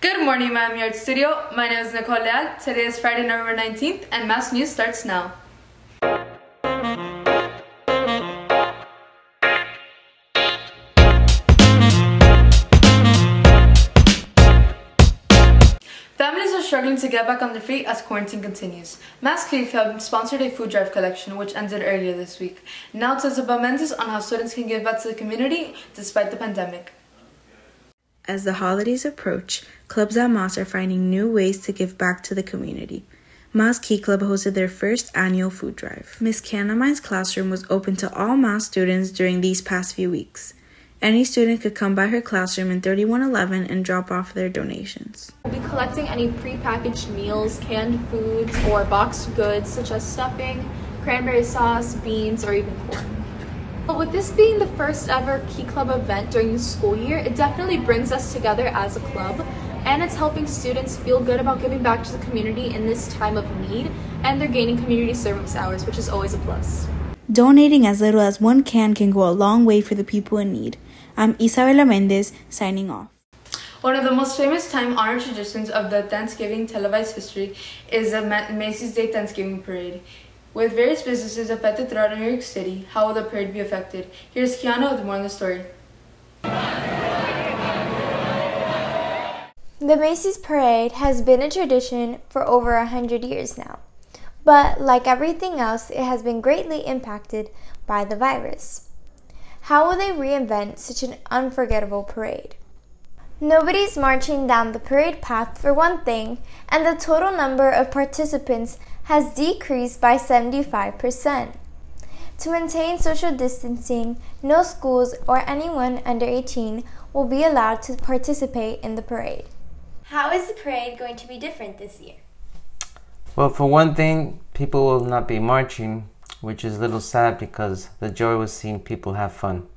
Good morning, Miami Art Studio. My name is Nicole Leal. Today is Friday, November 19th, and Mass News starts now. Families are struggling to get back on their feet as quarantine continues. Mass Key Club sponsored a food drive collection which ended earlier this week. Now tells about Mendes on how students can give back to the community despite the pandemic. As the holidays approach, clubs at Moss are finding new ways to give back to the community. Moss Key Club hosted their first annual food drive. Miss Canamine's classroom was open to all Moss students during these past few weeks. Any student could come by her classroom in 3111 and drop off their donations. We'll be collecting any prepackaged meals, canned foods, or boxed goods such as stuffing, cranberry sauce, beans, or even corn. But with this being the first ever Key Club event during the school year, it definitely brings us together as a club, and it's helping students feel good about giving back to the community in this time of need, and they're gaining community service hours, which is always a plus. Donating as little as one can go a long way for the people in need. I'm Isabella Mendez, signing off. One of the most famous time-honored traditions of the Thanksgiving televised history is the Macy's Day Thanksgiving Parade. With various businesses affected throughout New York City, how will the parade be affected? Here's Kiana with more on the story. The Macy's Parade has been a tradition for over 100 years now. But like everything else, it has been greatly impacted by the virus. How will they reinvent such an unforgettable parade? Nobody's marching down the parade path for one thing, and the total number of participants has decreased by 75%. To maintain social distancing, no schools or anyone under 18 will be allowed to participate in the parade. How is the parade going to be different this year? Well, for one thing, people will not be marching, which is a little sad because the joy was seeing people have fun.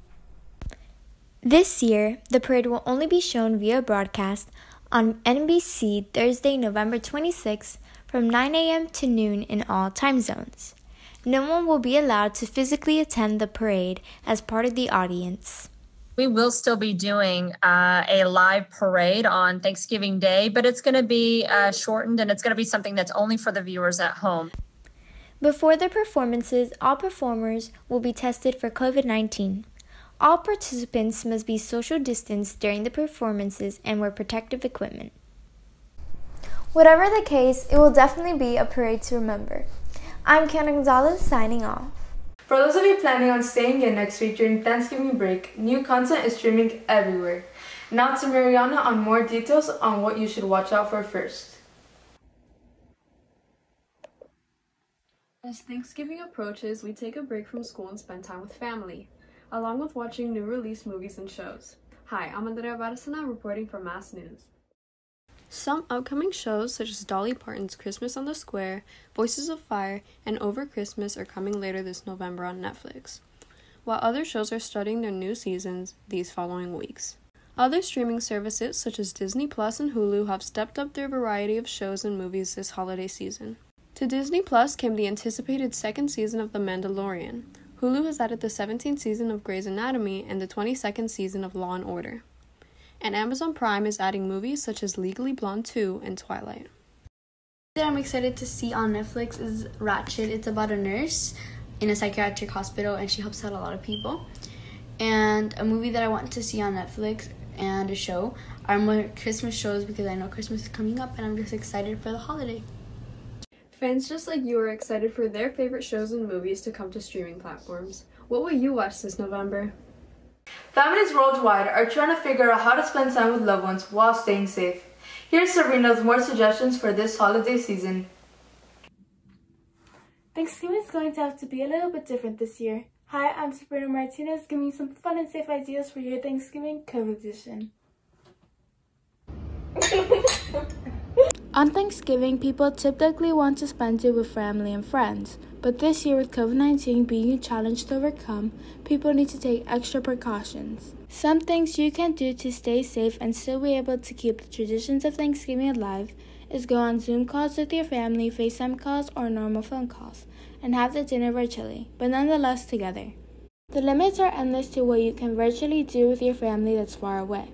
This year, the parade will only be shown via broadcast on NBC Thursday, November 26th from 9 a.m. to noon in all time zones. No one will be allowed to physically attend the parade as part of the audience. We will still be doing a live parade on Thanksgiving Day, but it's going to be shortened, and it's going to be something that's only for the viewers at home. Before the performances, all performers will be tested for COVID-19. All participants must be social distanced during the performances and wear protective equipment. Whatever the case, it will definitely be a parade to remember. I'm Kiana Gonzalez signing off. For those of you planning on staying in next week during Thanksgiving break, new content is streaming everywhere. Now to Mariana on more details on what you should watch out for first. As Thanksgiving approaches, we take a break from school and spend time with family, along with watching new release movies and shows. Hi, I'm Andrea Barcena reporting for Mass News. Some upcoming shows, such as Dolly Parton's Christmas on the Square, Voices of Fire, and Over Christmas are coming later this November on Netflix, while other shows are starting their new seasons these following weeks. Other streaming services, such as Disney Plus and Hulu, have stepped up their variety of shows and movies this holiday season. To Disney Plus came the anticipated second season of The Mandalorian. Hulu has added the 17th season of Grey's Anatomy and the 22nd season of Law & Order. And Amazon Prime is adding movies such as Legally Blonde 2 and Twilight. That I'm excited to see on Netflix is Ratched. It's about a nurse in a psychiatric hospital and she helps out a lot of people. And a movie that I want to see on Netflix and a show are more Christmas shows because I know Christmas is coming up and I'm just excited for the holiday. Fans just like you are excited for their favorite shows and movies to come to streaming platforms. What will you watch this November? Families worldwide are trying to figure out how to spend time with loved ones while staying safe. Here's Sabrina with more suggestions for this holiday season. Thanksgiving is going to have to be a little bit different this year. Hi, I'm Sabrina Martinez, giving you some fun and safe ideas for your Thanksgiving COVID edition. On Thanksgiving, people typically want to spend it with family and friends, but this year with COVID-19 being a challenge to overcome, people need to take extra precautions. Some things you can do to stay safe and still be able to keep the traditions of Thanksgiving alive is go on Zoom calls with your family, FaceTime calls, or normal phone calls, and have the dinner virtually, but nonetheless together. The limits are endless to what you can virtually do with your family that's far away.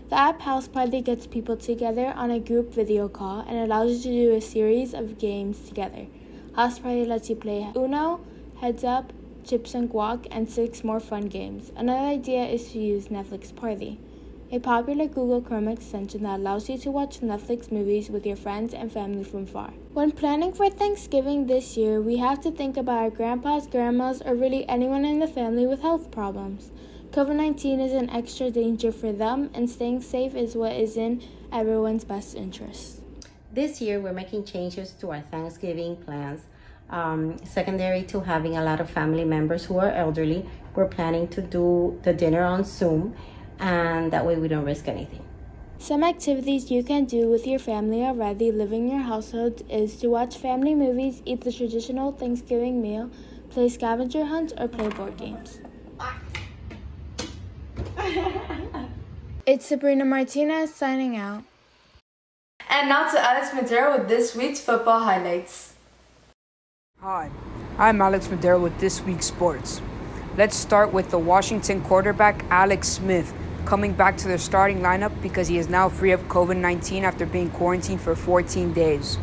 The app House Party gets people together on a group video call and allows you to do a series of games together. House Party lets you play Uno, Heads Up, Chips and Guac, and 6 more fun games. Another idea is to use Netflix Party, a popular Google Chrome extension that allows you to watch Netflix movies with your friends and family from far. When planning for Thanksgiving this year, we have to think about our grandpas, grandmas, or really anyone in the family with health problems. COVID-19 is an extra danger for them, and staying safe is what is in everyone's best interest. This year, we're making changes to our Thanksgiving plans. Secondary to having a lot of family members who are elderly, we're planning to do the dinner on Zoom, and that way we don't risk anything. Some activities you can do with your family already living in your household is to watch family movies, eat the traditional Thanksgiving meal, play scavenger hunts, or play board games. It's Sabrina Martinez signing out. And now to Alex Madera with this week's football highlights. Hi, I'm Alex Madera with this week's sports. Let's start with the Washington quarterback Alex Smith coming back to their starting lineup because he is now free of COVID-19 after being quarantined for 14 days.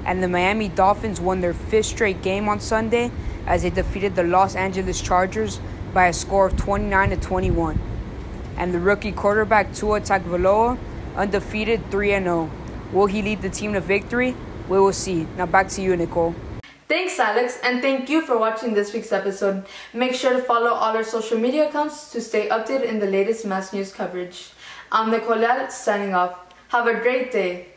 And the Miami Dolphins won their 5th straight game on Sunday as they defeated the Los Angeles Chargers by a score of 29-21. And the rookie quarterback Tua Tagovailoa, undefeated 3-0. Will he lead the team to victory? We will see. Now back to you, Nicole. Thanks, Alex, and thank you for watching this week's episode. Make sure to follow all our social media accounts to stay updated in the latest mass news coverage. I'm Nicole Leal, signing off. Have a great day.